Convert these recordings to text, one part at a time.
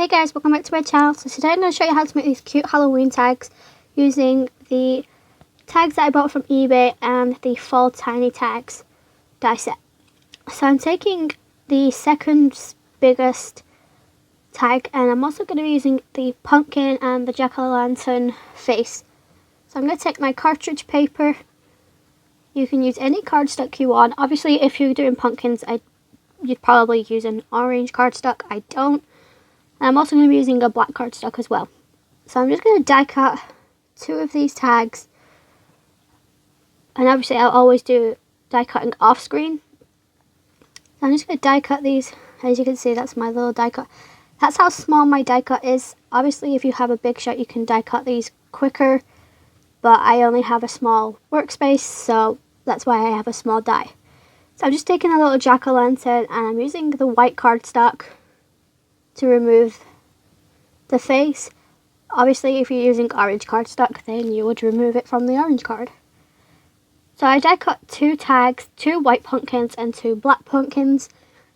Hey guys, welcome back to my channel. So today I'm going to show you how to make these cute Halloween tags using the tags that I bought from eBay and the fall tiny tags die set. So I'm taking the second biggest tag and I'm also going to be using the pumpkin and the jack-o'-lantern face. So I'm going to take my cartridge paper. You can use any cardstock you want. Obviously if you're doing pumpkins, you'd probably use an orange cardstock. I don't. And I'm also going to be using a black cardstock as well. So I'm just going to die cut two of these tags. And obviously I'll always do die cutting off screen. So I'm just going to die cut these. As you can see, that's my little die cut. That's how small my die cut is. Obviously if you have a big shot you can die cut these quicker. But I only have a small workspace, so that's why I have a small die. So I'm just taking a little jack-o'-lantern and I'm using the white cardstock to remove the face. Obviously if you're using orange cardstock then you would remove it from the orange card. So I die cut two tags, two white pumpkins and two black pumpkins.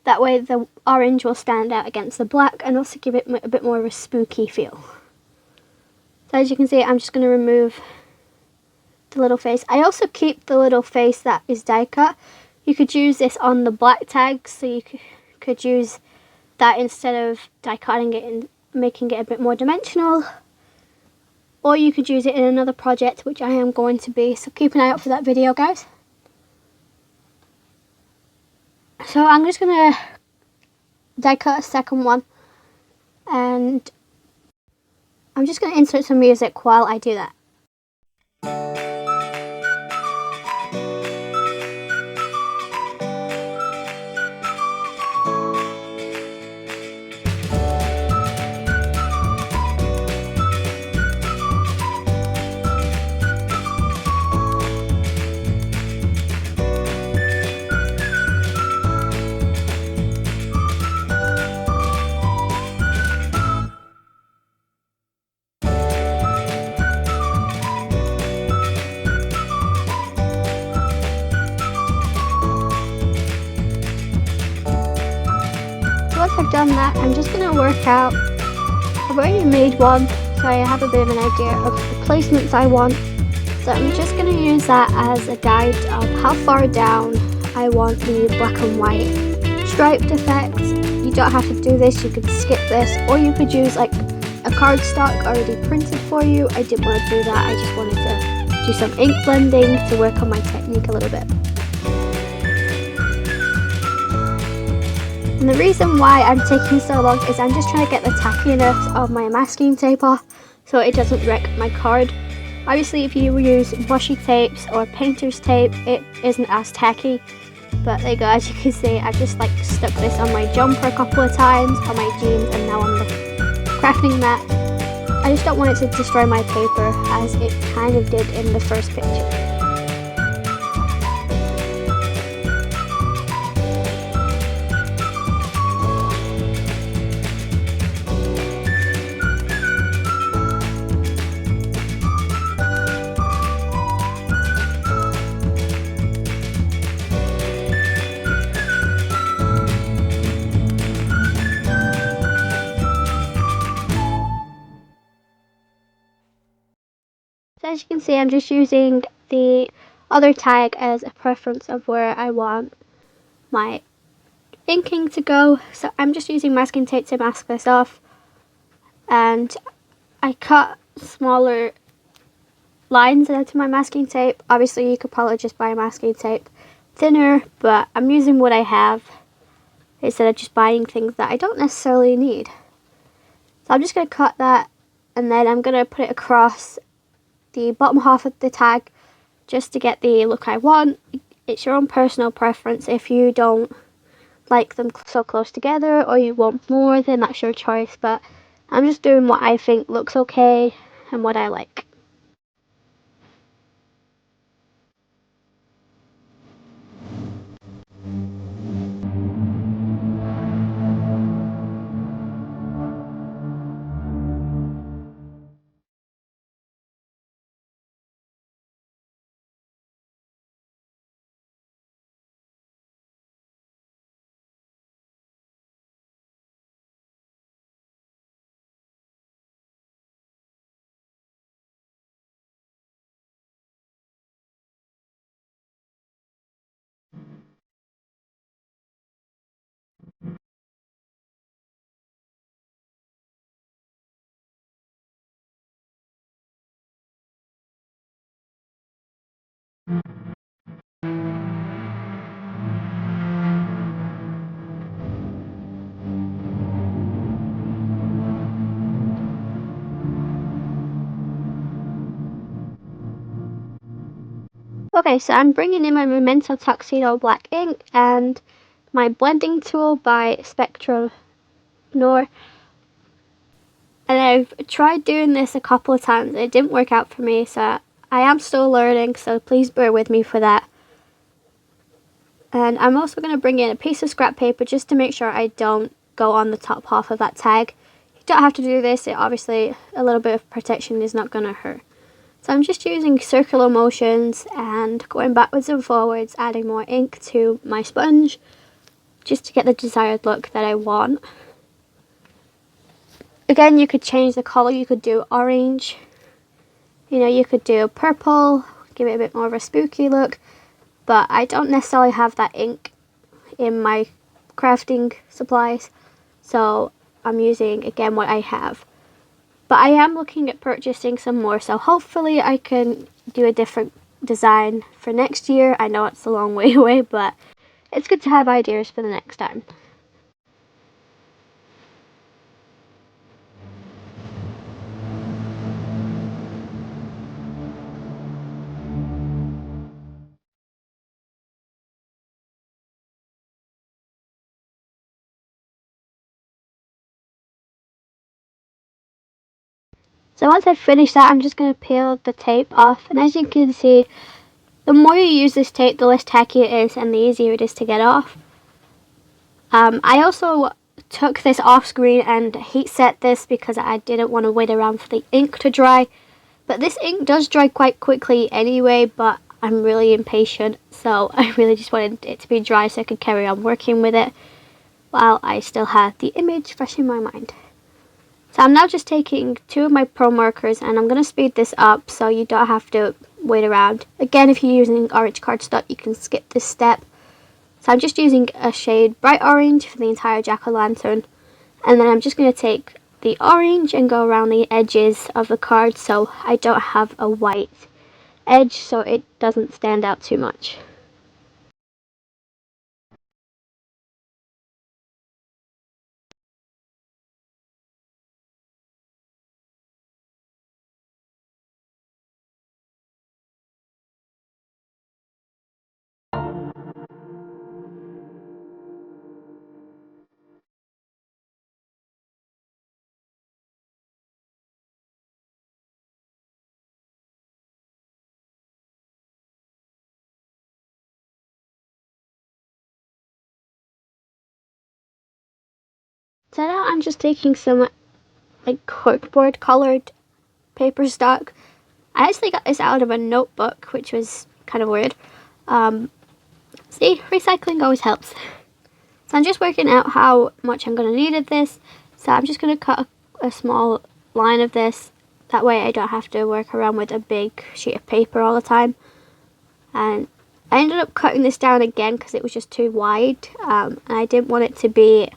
That way the orange will stand out against the black and also give it a bit more of a spooky feel. So as you can see, I'm just going to remove the little face. I also keep the little face that is die cut. You could use this on the black tags, so you could use that instead of die cutting it and making it a bit more dimensional. Or you could use it in another project, which I am going to be, so keep an eye out for that video, guys. So I'm just going to die cut a second one, and I'm just going to insert some music while I do that. Once I've done that, I'm just going to work out. I've already made one, so I have a bit of an idea of the placements I want. So I'm just going to use that as a guide of how far down I want the black and white striped effect. You don't have to do this, you could skip this, or you could use like a cardstock already printed for you. I didn't want to do that, I just wanted to do some ink blending to work on my technique a little bit. And the reason why I'm taking so long is I'm just trying to get the tackiness of my masking tape off so it doesn't wreck my card. Obviously if you use washi tapes or painter's tape it isn't as tacky, but there you go, as you can see I've just like stuck this on my jumper a couple of times, on my jeans and now on the crafting mat. I just don't want it to destroy my paper as it kind of did in the first picture. So as you can see, I'm just using the other tag as a preference of where I want my inking to go. So I'm just using masking tape to mask this off. And I cut smaller lines into my masking tape. Obviously you could probably just buy masking tape thinner, but I'm using what I have instead of just buying things that I don't necessarily need. So I'm just going to cut that and then I'm going to put it across the bottom half of the tag just to get the look I want. It's your own personal preference. If you don't like them so close together or you want more, then that's your choice, but I'm just doing what I think looks okay and what I like. Okay, so I'm bringing in my Memento Tuxedo black ink and my blending tool by Spectrum NIOR. And I've tried doing this a couple of times. It didn't work out for me, so I am still learning, so please bear with me for that. And I'm also going to bring in a piece of scrap paper just to make sure I don't go on the top half of that tag. You don't have to do this. It obviously, a little bit of protection is not going to hurt. So I'm just using circular motions and going backwards and forwards, adding more ink to my sponge just to get the desired look that I want. Again, you could change the colour. You could do orange, you could do purple, give it a bit more of a spooky look, but I don't necessarily have that ink in my crafting supplies, so I'm using again what I have. But I am looking at purchasing some more, so hopefully I can do a different design for next year. I know it's a long way away, but it's good to have ideas for the next time. So once I've finished that, I'm just going to peel the tape off, and as you can see, the more you use this tape, the less tacky it is and the easier it is to get off. I also took this off screen and heat set this because I didn't want to wait around for the ink to dry. But this ink does dry quite quickly anyway, but I'm really impatient, so I really just wanted it to be dry so I could carry on working with it while I still had the image fresh in my mind. So I'm now just taking 2 of my Pro markers and I'm going to speed this up so you don't have to wait around. Again, if you're using orange cardstock, you can skip this step. So I'm just using a shade bright orange for the entire jack-o'-lantern, and then I'm just going to take the orange and go around the edges of the card so I don't have a white edge so it doesn't stand out too much. So now I'm just taking some like corkboard coloured paper stock. I actually got this out of a notebook, which was kind of weird. See, recycling always helps. So I'm just working out how much I'm going to need of this. So I'm just going to cut a small line of this. That way I don't have to work around with a big sheet of paper all the time. And I ended up cutting this down again because it was just too wide. And I didn't want it to be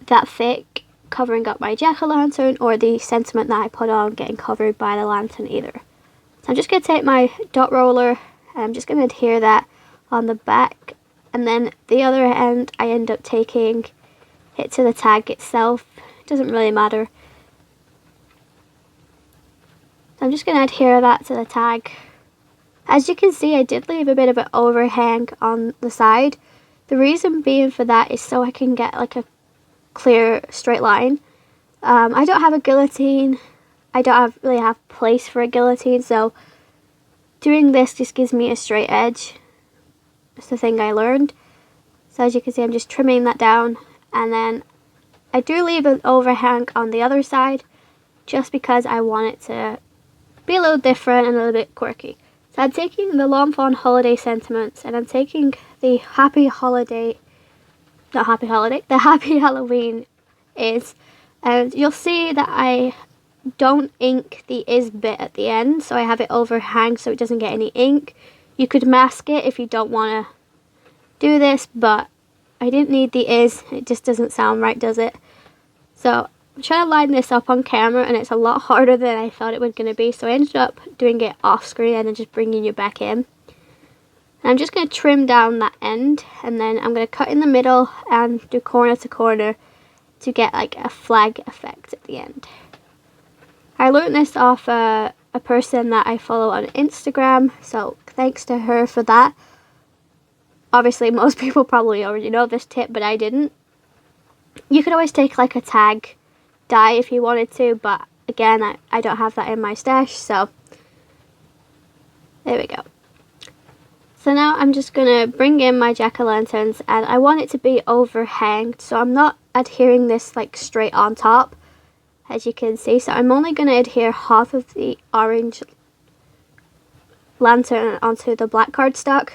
that thick, covering up my jack-o'-lantern or the sentiment that I put on getting covered by the lantern either. So I'm just going to take my dot roller and I'm just going to adhere that on the back, and then the other end I end up taking it to the tag itself. It doesn't really matter. So I'm just going to adhere that to the tag. As you can see, I did leave a bit of an overhang on the side. The reason being for that is so I can get like a clear straight line. I don't have a guillotine. I don't really have place for a guillotine, so doing this just gives me a straight edge. That's the thing I learned. So as you can see, I'm just trimming that down, and then I do leave an overhang on the other side just because I want it to be a little different and a little bit quirky. So I'm taking the Lawn Fawn Holiday sentiments and I'm taking the Happy Holiday, not Happy Holiday, the Happy Halloween is, and you'll see that I don't ink the is bit at the end, so I have it overhang so it doesn't get any ink. You could mask it if you don't want to do this, but I didn't need the is. It just doesn't sound right, does it? So I'm trying to line this up on camera and it's a lot harder than I thought it was going to be, so I ended up doing it off screen and then just bringing you back in. And I'm just going to trim down that end, and then I'm going to cut in the middle and do corner to corner to get like a flag effect at the end. I learned this off a person that I follow on Instagram, so thanks to her for that. Obviously most people probably already know this tip, but I didn't. You could always take like a tag die if you wanted to, but again, I don't have that in my stash, so there we go. So now I'm just going to bring in my jack-o'-lanterns, and I want it to be overhanged, so I'm not adhering this like straight on top, as you can see. So I'm only going to adhere half of the orange lantern onto the black cardstock.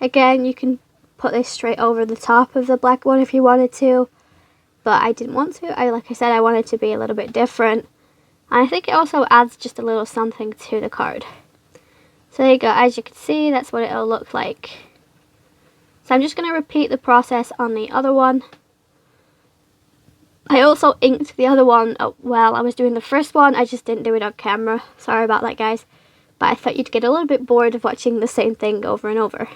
Again, you can put this straight over the top of the black one if you wanted to, but I didn't want to. Like I said, I wanted it to be a little bit different, and I think it also adds just a little something to the card. So there you go, as you can see, that's what it'll look like. So I'm just going to repeat the process on the other one. I also inked the other one while I was doing the first one, I just didn't do it on camera. Sorry about that, guys. But I thought you'd get a little bit bored of watching the same thing over and over.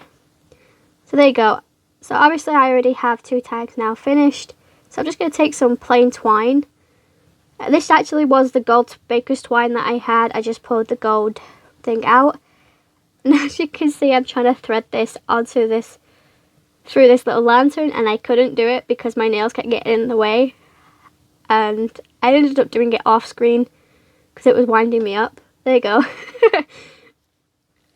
So there you go. So obviously I already have 2 tags now finished. So I'm just going to take some plain twine. This actually was the gold baker's twine that I had. I just pulled the gold thing out. And as you can see, I'm trying to thread this onto this, through this little lantern, and I couldn't do it because my nails kept getting in the way. And I ended up doing it off screen because it was winding me up. There you go.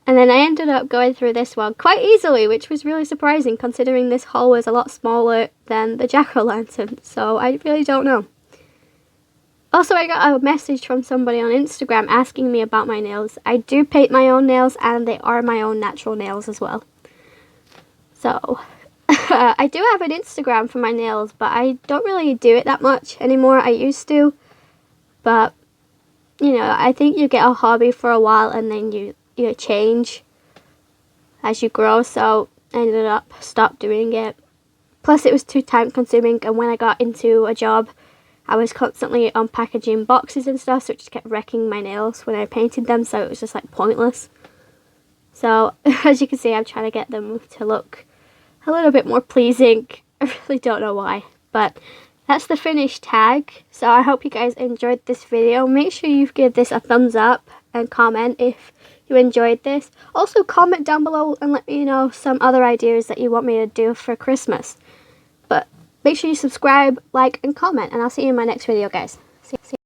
And then I ended up going through this one quite easily, which was really surprising considering this hole was a lot smaller than the jack-o'-lantern. So I really don't know. Also, I got a message from somebody on Instagram asking me about my nails. I do paint my own nails, and they are my own natural nails as well. So, I do have an Instagram for my nails, but I don't really do it that much anymore. I used to, but, you know, I think you get a hobby for a while, and then you change as you grow, so I ended up stopped doing it. Plus, it was too time consuming, and when I got into a job, I was constantly unpackaging boxes and stuff, so it just kept wrecking my nails when I painted them, so it was just like pointless. So, as you can see, I'm trying to get them to look a little bit more pleasing. I really don't know why, but that's the finished tag. So I hope you guys enjoyed this video. Make sure you give this a thumbs up and comment if you enjoyed this. Also, comment down below and let me know some other ideas that you want me to do for Christmas. But make sure you subscribe, like, and comment, and I'll see you in my next video, guys. See you.